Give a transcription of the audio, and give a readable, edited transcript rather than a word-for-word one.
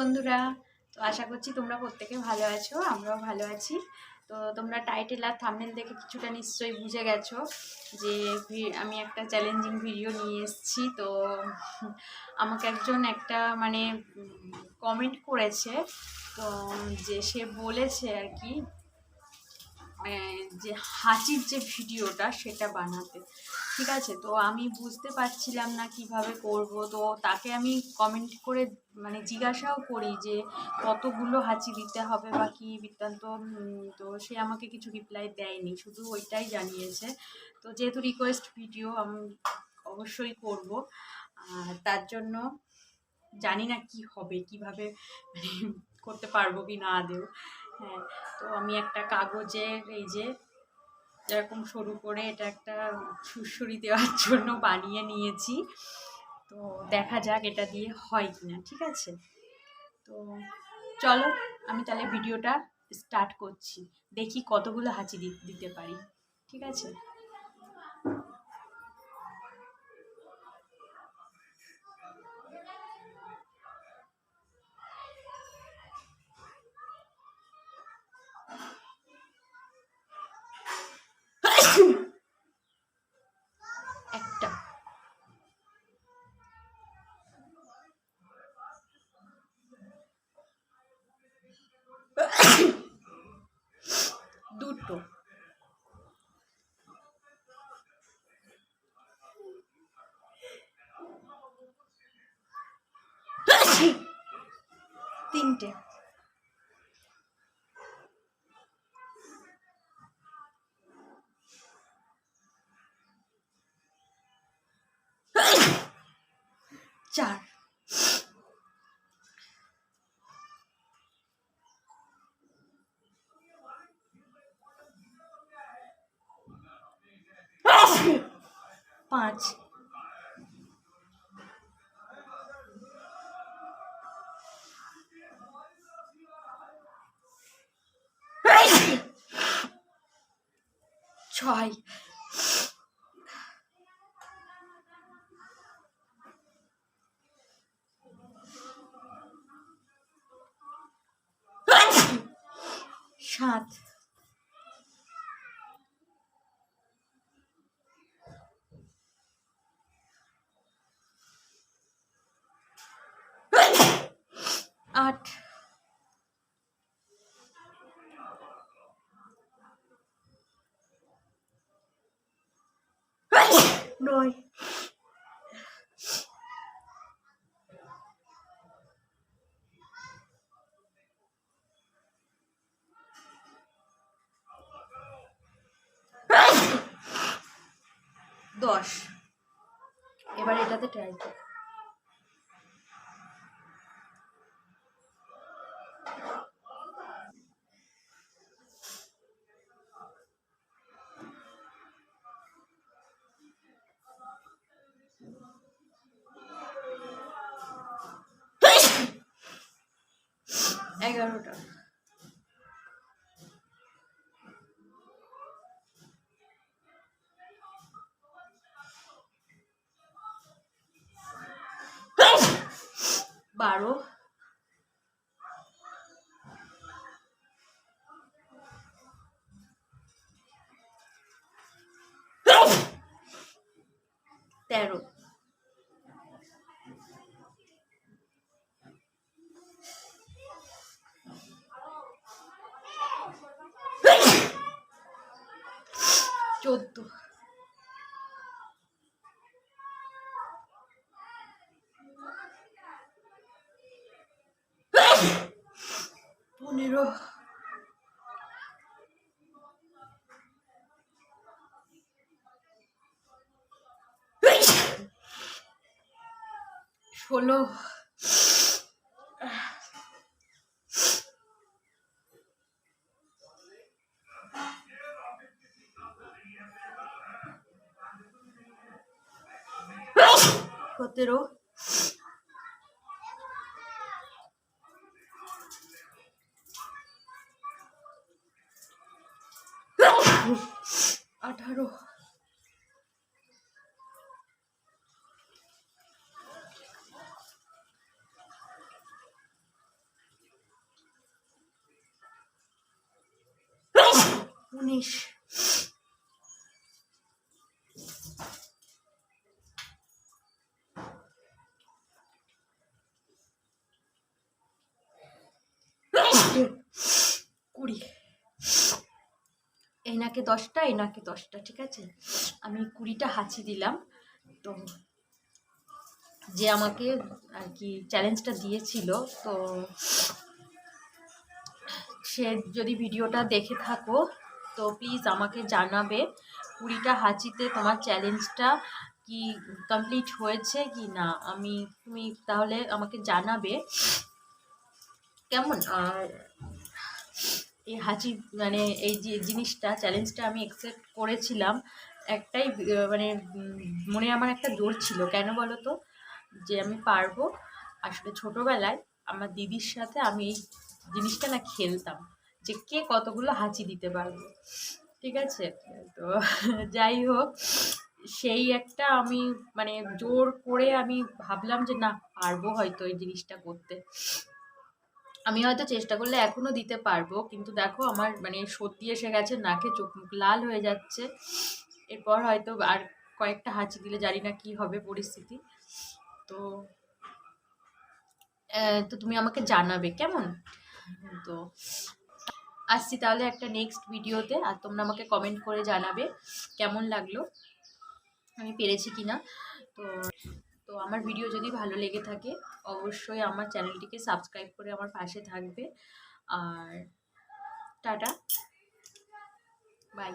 বন্ধুরা, তো আশা করছি তোমরা প্রত্যেকে ভালো আছো, আমরাও ভালো আছি। তো তোমরা টাইটেল আর থাম্বনেল দেখে কিছুটা নিশ্চয়ই বুঝে গেছো যে আমি একটা চ্যালেঞ্জিং ভিডিও নিয়ে এসেছি। তো আমাকে একজন একটা মানে কমেন্ট করেছে, তো যে সে বলেছে আর কি যে হাঁচির যে ভিডিওটা সেটা বানাতে। ঠিক আছে, তো আমি বুঝতে পারছিলাম না কিভাবে করব। তো তাকে আমি কমেন্ট করে মানে জিজ্ঞাসাও করি যে কতগুলো হাঁচি দিতে হবে বা কী বৃত্তান্ত। তো সে আমাকে কিছু রিপ্লাই দেয়নি, শুধু ওইটাই জানিয়েছে। তো যেহেতু রিকোয়েস্ট ভিডিও আমি অবশ্যই করব, আর তার জন্য জানি না কি হবে, কিভাবে মানে করতে পারবো কি না আদেও। হ্যাঁ, তো আমি একটা কাগজের এই যে এরকম সরু করে এটা একটা সুড়সুড়ি দেওয়ার জন্য বানিয়ে নিয়েছি। তো দেখা যাক এটা দিয়ে হয় কিনা। ঠিক আছে, তো চলো আমি তাহলে ভিডিওটা স্টার্ট করছি, দেখি কতগুলো হাঁচি দিতে পারি। ঠিক আছে, একটা, দুটো, তিনটে, চার, পাঁচ, ছয়, সাত, আট, নয়, 10। এবার এটাতে ট্রাই করি। 11টা, 12, 13, 14, 15, 16, 17, 18, 19, 19। কুড়ি। এই নাকে 10টা, এই নাকে 10টা, ঠিক আছে। আমি 20টা হাঁচি দিলাম। তো যে আমাকে আর কি চ্যালেঞ্জটা দিয়েছিল, তো সে যদি ভিডিওটা দেখে থাকো তো প্লিজ আমাকে জানাবে 20টা হাঁচিতে তোমার চ্যালেঞ্জটা কি কমপ্লিট হয়েছে কি না। তুমি তাহলে আমাকে জানাবে, কেমন। আর এই হাঁচি মানে এই যে জিনিসটা চ্যালেঞ্জটা আমি অ্যাকসেপ্ট করেছিলাম একটাই মানে মনে আমার একটা জোর ছিল, কেন বলো তো, যে আমি পারবো। আসলে ছোটোবেলায় আমার দিদির সাথে আমি এই জিনিসটা না খেলতাম, যে কে কতগুলো হাঁচি দিতে পারবো, ঠিক আছে। তো যাই হোক, সেই একটা আমি মানে জোর করে আমি ভাবলাম যে না, পারবো হয়তো এই জিনিসটা করতে। আমি হয়তো চেষ্টা করলে এখনো দিতে পারবো, কিন্তু দেখো আমার মানে সর্দি এসে গেছে, নাকে চোখ মুখ লাল হয়ে যাচ্ছে। এরপর হয়তো আর কয়েকটা হাঁচি দিলে জানি না কি হবে পরিস্থিতি। তো তো তুমি আমাকে জানাবে, কেমন। তো আসছি তাহলে একটা নেক্সট ভিডিওতে, আর তোমরা আমাকে কমেন্ট করে জানাবে কেমন লাগলো, আমি পেরেছি কিনা। তো তো আমার ভিডিও যদি ভালো লেগে থাকে অবশ্যই আমার চ্যানেলটিকে সাবস্ক্রাইব করে আমার পাশে থাকবে। আর টাটা, বাই।